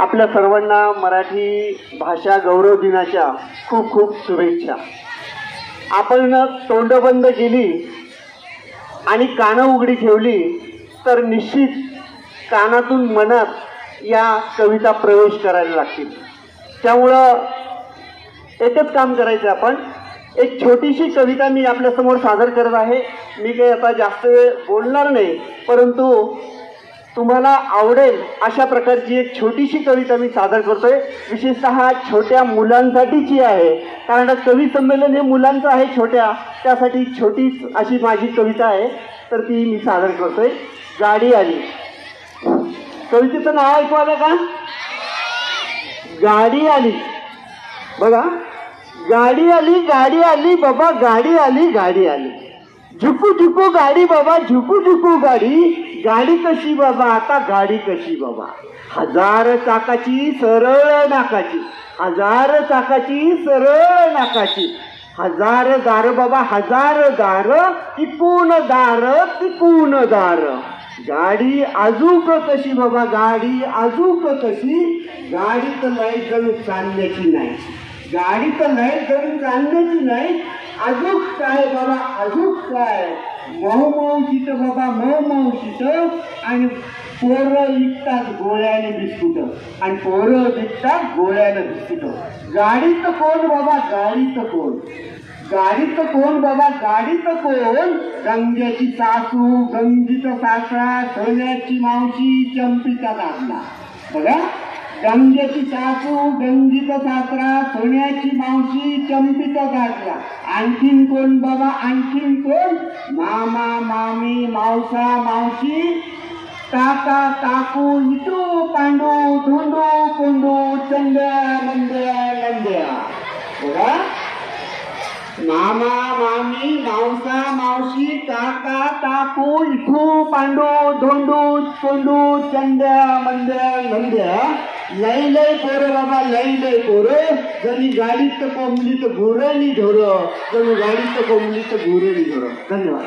आपल्या सर्वांना मराठी भाषा गौरव दिनाच्या खूप खूप शुभेच्छा। आपण तोंड बंद केली आणि कानं उघडी ठेवली तर निश्चित कानातून मनात या कविता प्रवेश करायला लागतील। त्यामुळं एकच काम करायचं, आपण एक छोटीशी कविता मी आपल्यासमोर सादर करत आहे। मी काही आता जास्त वेळ बोलणार नाही, परंतु तुम्हाला आवडेल अशा प्रकारची एक छोटीशी कविता मी सादर करतोय। विशेषतः छोट्या मुलांसाठीची आहे, कारण कवी संमेलन हे मुलांचं आहे छोट्या, त्यासाठी छोटीच अशी माझी कविता आहे, तर ती मी सादर करतोय। गाडी आली। कवितेचं नाव ऐकू आलं का? गाडी आली। बघा, गाडी आली बाबा, गाडी आली। झुकू झुकू गाडी बाबा, झुकू झुकू गाडी। गाडी कशी बाबा, आता गाडी कशी बाबा? 1000 चाकाची सरळ नाकाची, 1000 चाकाची सरळ नाकाची। 1000 दार बाबा, 1000 दार, तिकून दार। गाडी आजूक कशी बाबा, गाडी आजूक कशी? गाडी तर नाही जणू चालण्याची नाही, गाडी तर नाही जणू चालण्याची नाही। अजूक काय बाबा, अजूक काय? मऊशीत बाबा, मऊशीत। आणि पोरं विकतात गोळ्याने बिस्कुट, आणि पोरं विकतात गोळ्याने बिस्कुट। गाडीचं कोण बाबा, गाडीचं कोण? गाडीचं कोण बाबा, गाडीचं कोण? गंग्याची सासू, गंगीचा सासरा, सोन्याची मावशी, चंपीचा दादला। बघा, गंग्याची सासू, गंगीचा सासरा, सोन्याची मावशी, चंपीचा दादला। आणखीन कोण बाबा, आणखीन कोण? मामा, मामी, मावसा, मावशी, काका, काकू, इटू, पांडू, धोंडू, कोंडू, चंद्या, मंद्या, नंद्या। बघा, मामा, मामी, मावसा, मावशी, काका, काकू, इठू, पांडू, धोंडू, कोंडू, चंद्या, मंद्या, नंद्या। लय लय पोरं बाबा, लय पोरं। जणी गाडीत कोंबलीत घोरणी ढोरं, जणू गाडीत कोंबलीत घोरणी ढोरं। धन्यवाद।